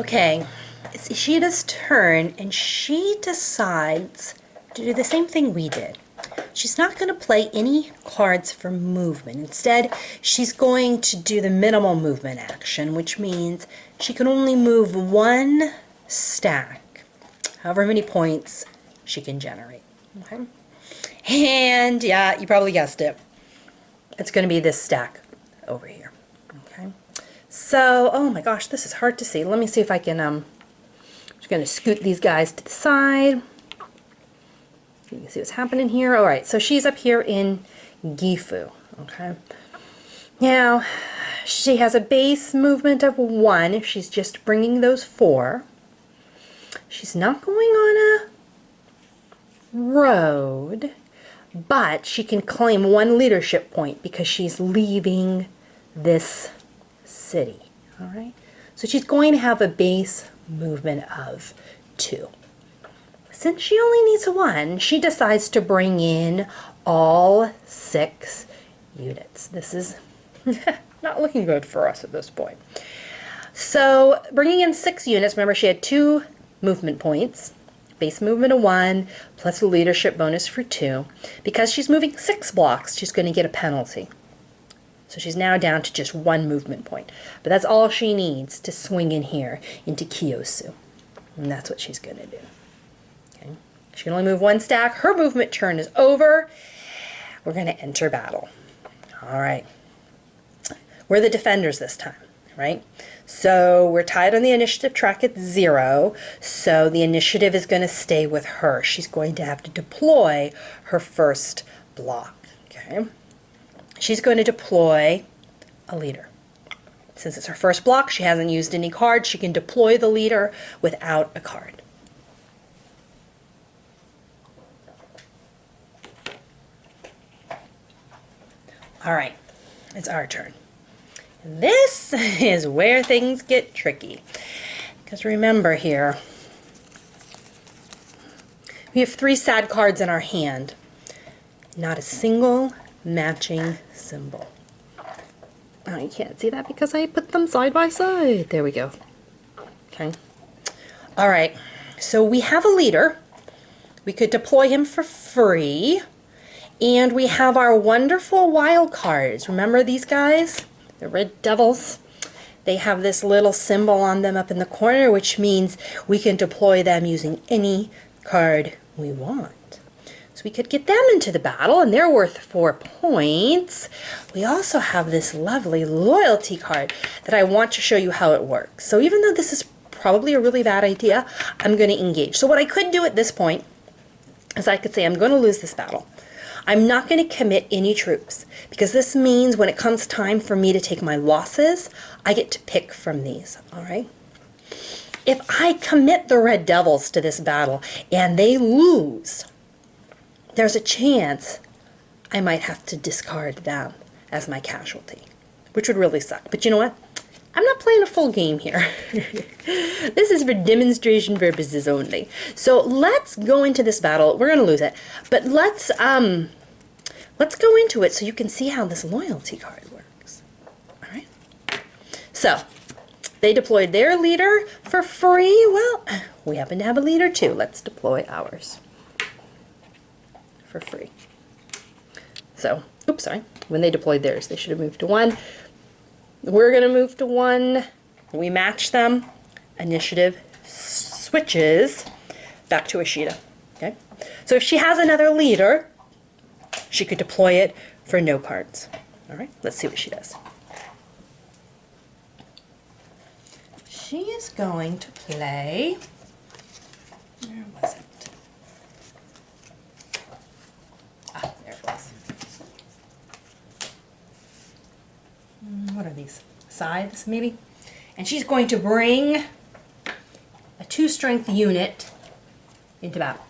Okay, it's Ishida's turn, and she decides to do the same thing we did. She's not going to play any cards for movement. Instead, she's going to do the minimal movement action, which means she can only move one stack, however many points she can generate. Okay? And yeah, you probably guessed it. It's going to be this stack over here. Okay? So, oh my gosh, this is hard to see. Let me see if I can, I'm just going to scoot these guys to the side. You can see what's happening here. All right, so she's up here in Gifu. Okay. Now, she has a base movement of 1 if she's just bringing those 4. She's not going on a road, but she can claim 1 leadership point because she's leaving this city. All right. So she's going to have a base movement of 2. Since she only needs 1, she decides to bring in all 6 units. This is not looking good for us at this point. So bringing in 6 units, remember she had 2 movement points, base movement of 1, plus a leadership bonus for 2. Because she's moving 6 blocks, she's going to get a penalty. So she's now down to just 1 movement point. But that's all she needs to swing in here into Kiyosu. And that's what she's going to do. Okay. She can only move 1 stack. Her movement turn is over. We're going to enter battle. All right. We're the defenders this time, right? So we're tied on the initiative track at 0. So the initiative is going to stay with her. She's going to have to deploy her first block. Okay. She's going to deploy a leader. Since it's her first block, she hasn't used any cards. She can deploy the leader without a card. All right, it's our turn. And this is where things get tricky. Because remember here, we have 3 sad cards in our hand. Not a single matching symbol. Oh, you can't see that because I put them side by side. There we go. Okay. All right. So we have a leader. We could deploy him for free. And we have our wonderful wild cards. Remember these guys? The Red Devils. They have this little symbol on them up in the corner, which means we can deploy them using any card we want. So we could get them into the battle, and they're worth 4 points. We also have this lovely loyalty card that I want to show you how it works. So even though this is probably a really bad idea, I'm going to engage. So what I could do at this point is I could say I'm going to lose this battle. I'm not going to commit any troops, because this means when it comes time for me to take my losses, I get to pick from these, all right? If I commit the Red Devils to this battle and they lose, there's a chance I might have to discard them as my casualty, which would really suck. But you know what? I'm not playing a full game here. This is for demonstration purposes only. So let's go into this battle. We're going to lose it, but let's go into it so you can see how this loyalty card works. All right. So they deployed their leader for free. Well, we happen to have a leader too. Let's deploy ours for free. So, oops, sorry. When they deployed theirs, they should have moved to 1. We're going to move to 1. We match them. Initiative switches back to Ishida. Okay? So if she has another leader, she could deploy it for no cards. All right, let's see what she does. She is going to play, where was it? Ah, there it was. What are these? Scythes, maybe? And she's going to bring a 2-strength unit into battle.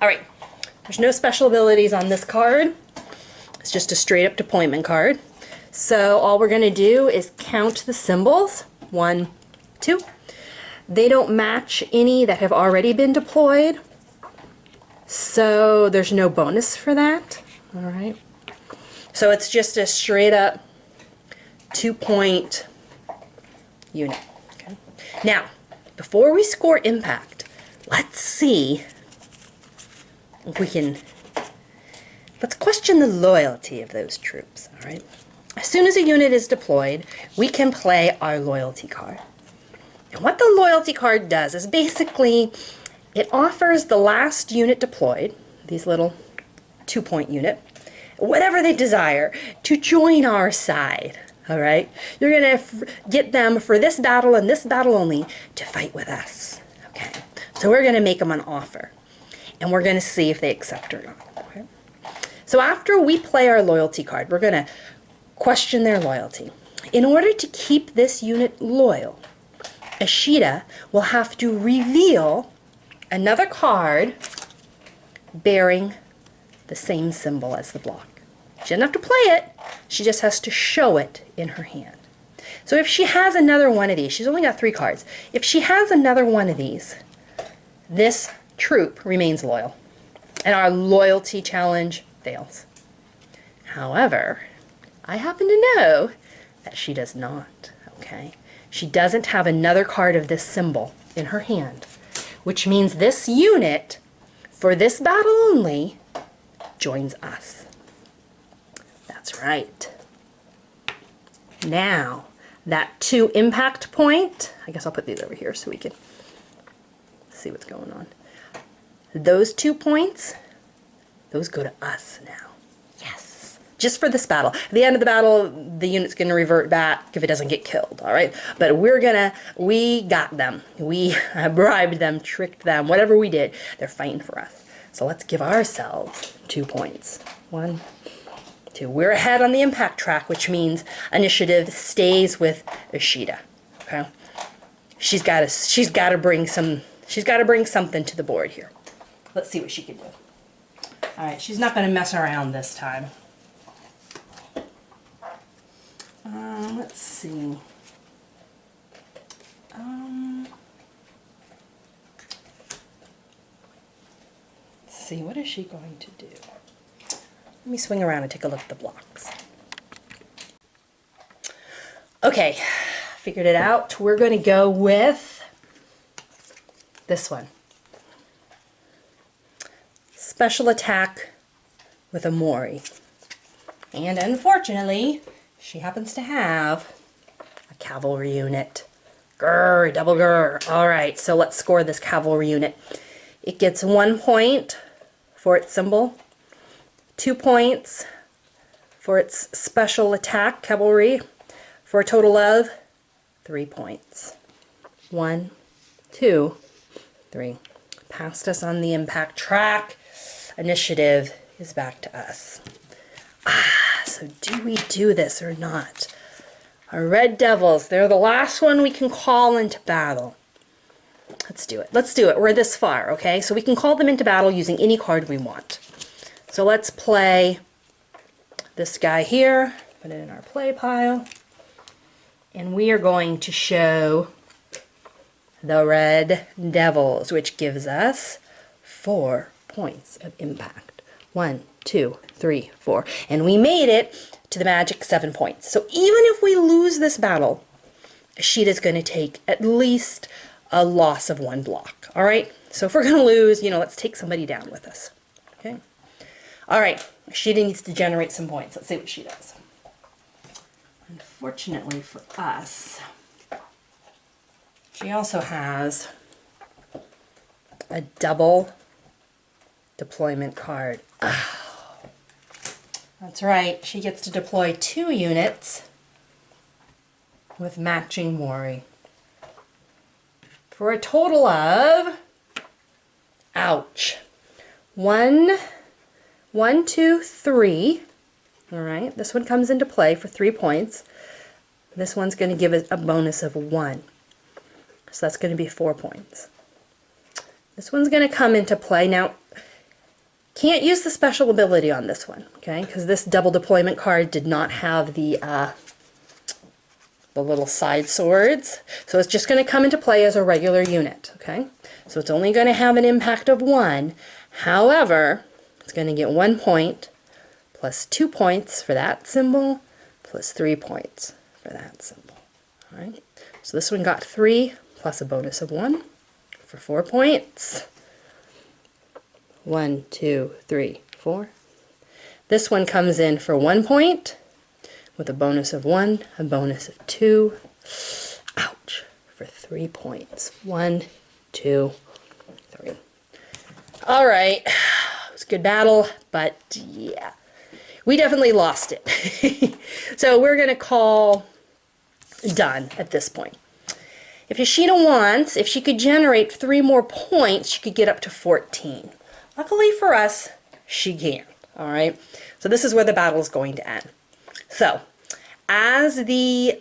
All right. There's no special abilities on this card. It's just a straight up deployment card. So all we're going to do is count the symbols. 1, 2. They don't match any that have already been deployed. So there's no bonus for that. All right. So it's just a straight up 2-point unit. Okay. Now, before we score impact, let's see if we can, let's question the loyalty of those troops, all right? As soon as a unit is deployed, we can play our loyalty card. And what the loyalty card does is basically it offers the last unit deployed, these little 2-point unit, whatever they desire, to join our side, all right? You're going to get them for this battle and this battle only to fight with us, okay? So we're going to make them an offer, and we're going to see if they accept or not, okay? So after we play our loyalty card, we're going to question their loyalty. In order to keep this unit loyal, Ashita will have to reveal another card bearing the same symbol as the block. She doesn't have to play it, she just has to show it in her hand. So if she has another one of these, she's only got 3 cards. If she has another one of these, this troop remains loyal, and our loyalty challenge fails. However, I happen to know that she does not, okay? She doesn't have another card of this symbol in her hand, which means this unit, for this battle only, joins us. That's right. Now, that 2 impact point, I guess I'll put these over here so we can see what's going on. Those 2 points, those go to us now. Yes. Just for this battle. At the end of the battle, the unit's going to revert back if it doesn't get killed, all right? But we got them. We bribed them, tricked them, whatever we did. They're fighting for us. So let's give ourselves 2 points. 1, 2. We're ahead on the impact track, which means initiative stays with Ashita, okay? She's got to bring something to the board here. Let's see what she can do. All right, she's not going to mess around this time. Let's see. Let's see, what is she going to do? Let me swing around and take a look at the blocks. Okay, figured it out. We're going to go with this one. Special attack with a Mori. And unfortunately, she happens to have a cavalry unit. Grr, double grr. All right, so let's score this cavalry unit. It gets 1 point for its symbol, 2 points for its special attack, cavalry, for a total of 3 points. 1, 2, 3. Passed us on the impact track. Initiative is back to us. So do we do this or not? Our Red Devils, they're the last one we can call into battle. Let's do it. Let's do it. We're this far, okay? So we can call them into battle using any card we want. So let's play this guy here, put it in our play pile, and we are going to show the Red Devils, which gives us 4 points of impact. 1, 2, 3, 4. And we made it to the magic 7 points. So even if we lose this battle, Ashita's going to take at least a loss of 1 block. All right? So if we're going to lose, let's take somebody down with us. Okay? All right. Ashita needs to generate some points. Let's see what she does. Unfortunately for us, she also has a double deployment card. Oh, that's right. She gets to deploy 2 units with matching Mori for a total of, ouch, 1, 2, 3. All right, this one comes into play for 3 points. This one's going to give us a bonus of 1. So that's going to be 4 points. This one's going to come into play. Now, can't use the special ability on this one, okay? Because this double deployment card did not have the little side swords. So it's just going to come into play as a regular unit, okay? So it's only going to have an impact of 1. However, it's going to get 1 point plus 2 points for that symbol plus 3 points for that symbol. All right? So this one got 3 plus a bonus of 1 for 4 points. 1, 2, 3, 4. This one comes in for 1 point with a bonus of 1, a bonus of 2. Ouch, for 3 points. 1, 2, 3. All right, it was a good battle, but yeah, we definitely lost it. So we're going to call done at this point. If Yoshida wants, if she could generate 3 more points, she could get up to 14. Luckily for us, she can. All right, so this is where the battle is going to end. So, as the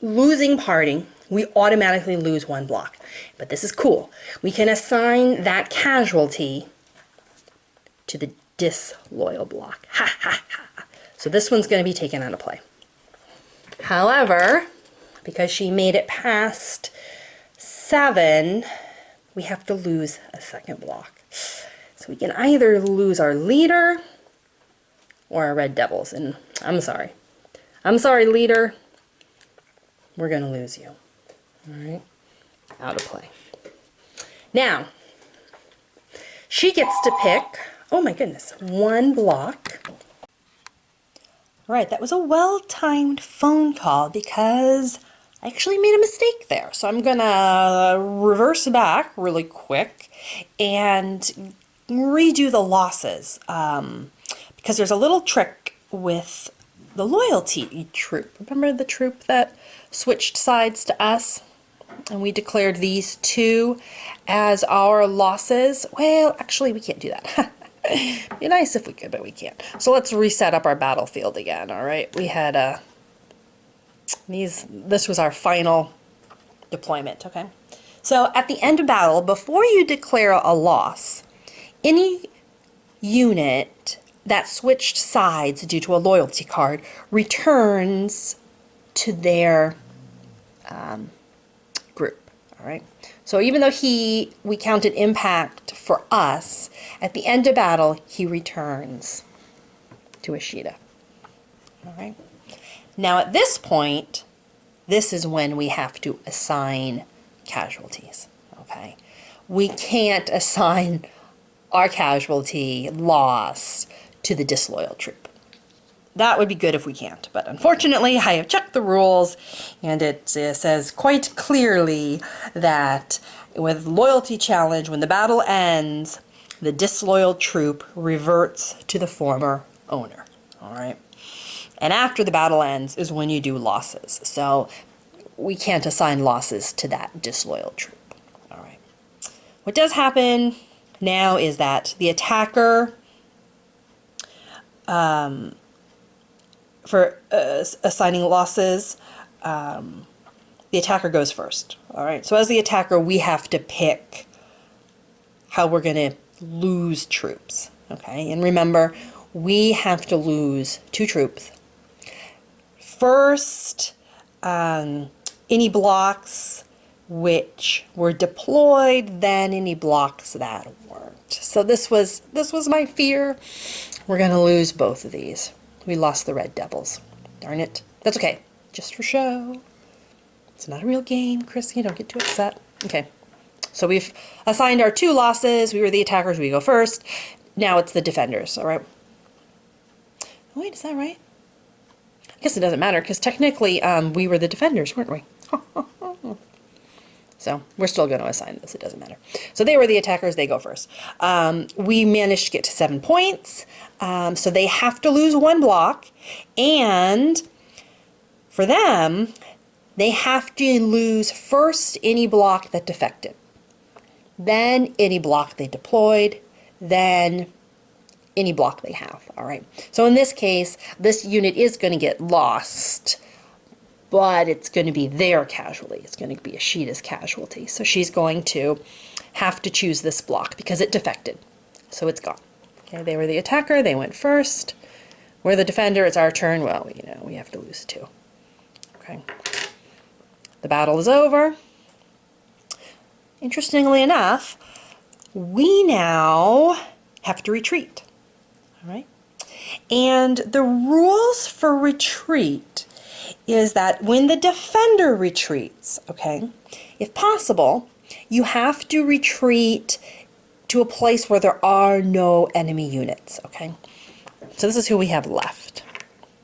losing party, we automatically lose 1 block. But this is cool. We can assign that casualty to the disloyal block. Ha ha ha. So this one's going to be taken out of play. However, because she made it past 7, we have to lose a 2nd block. So we can either lose our leader or our red devils. And I'm sorry. I'm sorry, leader. We're going to lose you. All right? Out of play. Now, she gets to pick, oh my goodness, 1 block. All right, that was a well-timed phone call because I actually made a mistake there. So I'm going to reverse back really quick and redo the losses because there's a little trick with the loyalty troop. Remember the troop that switched sides to us and we declared these 2 as our losses? Well, actually we can't do that. Be nice if we could, but we can't. So let's reset up our battlefield again. All right, we had this was our final deployment. Okay, so at the end of battle, before you declare a loss, any unit that switched sides due to a loyalty card returns to their group. All right. So even though we counted impact for us, at the end of battle, he returns to Ishida. All right. Now at this point, this is when we have to assign casualties. Okay. We can't assign our casualty loss to the disloyal troop. That would be good if we can't, but unfortunately I have checked the rules and it says quite clearly that with loyalty challenge, when the battle ends, the disloyal troop reverts to the former owner. All right, and after the battle ends is when you do losses, so we can't assign losses to that disloyal troop. All right, what does happen now is that the attacker for assigning losses, the attacker goes first. All right, so as the attacker, we have to pick how we're going to lose troops. Okay, and remember, we have to lose 2 troops. First, any blocks which were deployed, then any blocks that weren't. So this was my fear. We're going to lose both of these. We lost the red devils. Darn it. That's okay. Just for show. It's not a real game, Chrissy. Don't get too upset. Okay. So we've assigned our 2 losses. We were the attackers. We go first. Now it's the defenders. All right. Oh, wait, is that right? I guess it doesn't matter because technically we were the defenders, weren't we? So we're still going to assign this. It doesn't matter. So they were the attackers. They go first. We managed to get to 7 points. So they have to lose 1 block. And for them, they have to lose first any block that defected. Then any block they deployed. Then any block they have. All right. So in this case, this unit is going to get lost, but it's going to be their casualty. It's going to be Ishida's casualty. So she's going to have to choose this block because it defected. So it's gone. Okay, they were the attacker. They went first. We're the defender. It's our turn. Well, you know, we have to lose 2. Okay. The battle is over. Interestingly enough, we now have to retreat. All right. And the rules for retreat is that when the defender retreats, okay, if possible, you have to retreat to a place where there are no enemy units, okay? So this is who we have left.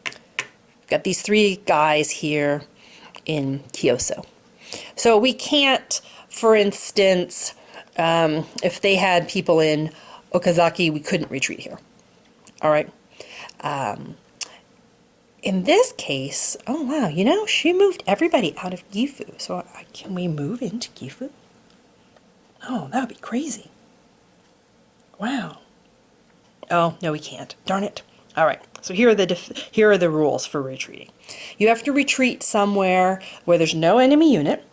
We've got these three guys here in Kyoso. So we can't, for instance, if they had people in Okazaki, we couldn't retreat here. All right. In this case, oh wow, you know, she moved everybody out of Gifu. So can we move into Gifu? Oh, that would be crazy. Wow. Oh, no, we can't. Darn it. All right. So here are the rules for retreating. You have to retreat somewhere where there's no enemy unit.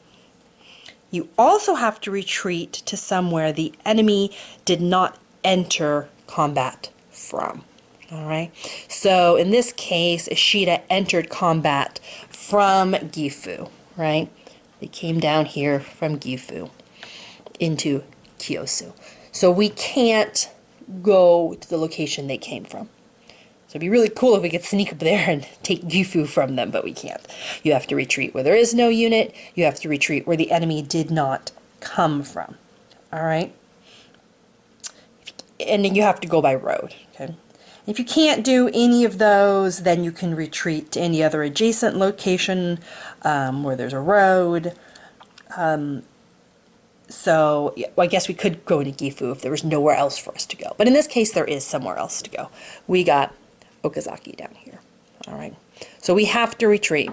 You also have to retreat to somewhere the enemy did not enter combat from. All right. So in this case, Ishida entered combat from Gifu, right? They came down here from Gifu into Kyosu. So we can't go to the location they came from. So it'd be really cool if we could sneak up there and take Gifu from them, but we can't. You have to retreat where there is no unit. You have to retreat where the enemy did not come from. All right? And then you have to go by road, okay? If you can't do any of those, then you can retreat to any other adjacent location where there's a road. So well, I guess we could go to Gifu if there was nowhere else for us to go. But in this case, there is somewhere else to go. We got Okazaki down here. All right. So we have to retreat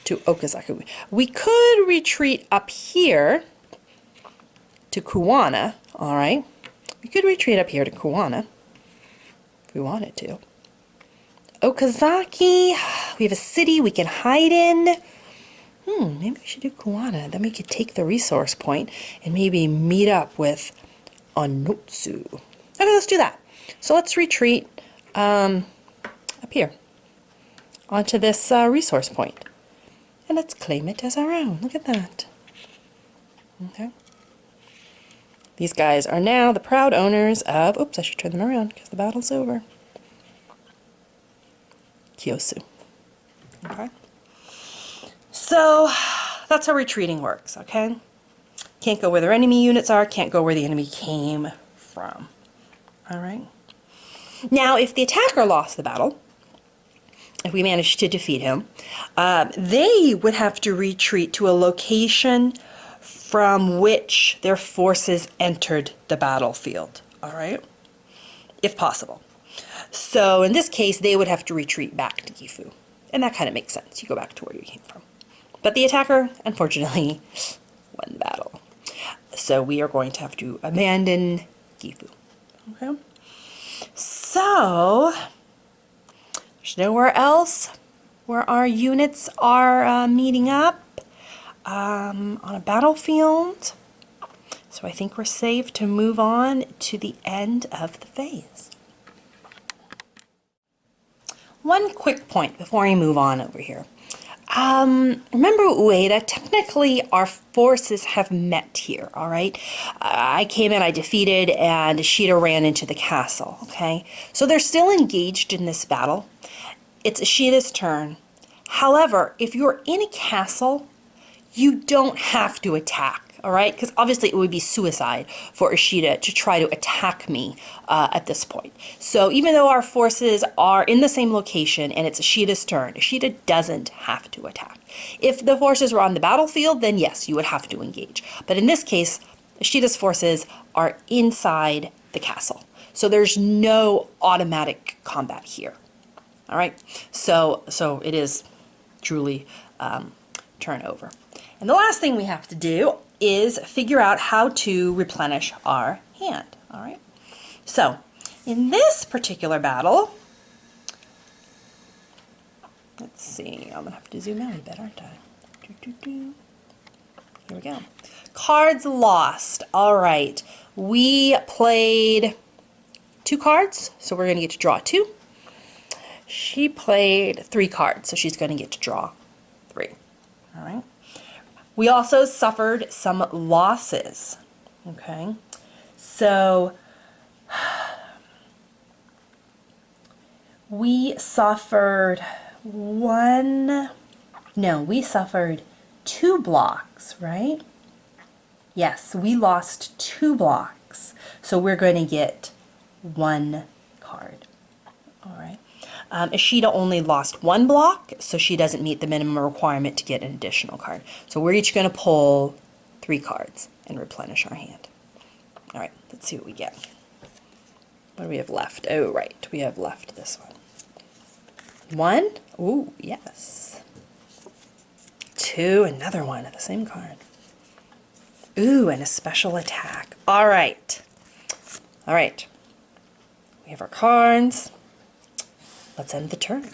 to Okazaki. We could retreat up here to Kuwana. All right. We could retreat up here to Kuwana if we wanted to. Okazaki, we have a city we can hide in. Maybe we should do Kuwana. Then we could take the resource point and maybe meet up with Onotsu. Okay, let's do that. So let's retreat up here onto this resource point. And let's claim it as our own. Look at that. Okay. These guys are now the proud owners of... Oops, I should turn them around because the battle's over. Kyosu. Okay. So that's how retreating works, okay? Can't go where their enemy units are, can't go where the enemy came from. All right? Now, if the attacker lost the battle, if we managed to defeat him, they would have to retreat to a location from which their forces entered the battlefield, all right? If possible. So in this case, they would have to retreat back to Gifu. And that kind of makes sense. You go back to where you came from. But the attacker, unfortunately, won the battle. So we are going to have to abandon Gifu. Okay? So, there's nowhere else where our units are meeting up on a battlefield. So I think we're safe to move on to the end of the phase. One quick point before I move on over here. Remember Ueda, technically our forces have met here, all right? I came in, I defeated, and Ishida ran into the castle, okay? So they're still engaged in this battle. It's Ishida's turn. However, if you're in a castle, you don't have to attack. All right, because obviously it would be suicide for Ishida to try to attack me at this point. So even though our forces are in the same location and it's Ishida's turn, Ishida doesn't have to attack. If the forces were on the battlefield, then yes, you would have to engage. But in this case, Ishida's forces are inside the castle. So there's no automatic combat here. All right, so it is truly turnover. And the last thing we have to do is figure out how to replenish our hand, all right? So, in this particular battle, let's see, I'm gonna have to zoom out a bit, aren't I? Here we go. Cards lost, all right. We played 2 cards, so we're gonna get to draw 2. She played 3 cards, so she's gonna get to draw 3, all right? We also suffered some losses, okay? So we suffered, we suffered 2 blocks, right? Yes, we lost 2 blocks. So we're going to get 1 card. All right. Ishida only lost 1 block, so she doesn't meet the minimum requirement to get an additional card. So we're each going to pull 3 cards and replenish our hand. All right, let's see what we get. What do we have left? Oh, right, we have left this one. 1, ooh, yes. 2, another one of the same card. Ooh, and a special attack. All right. All right. We have our cards. Let's end the turn.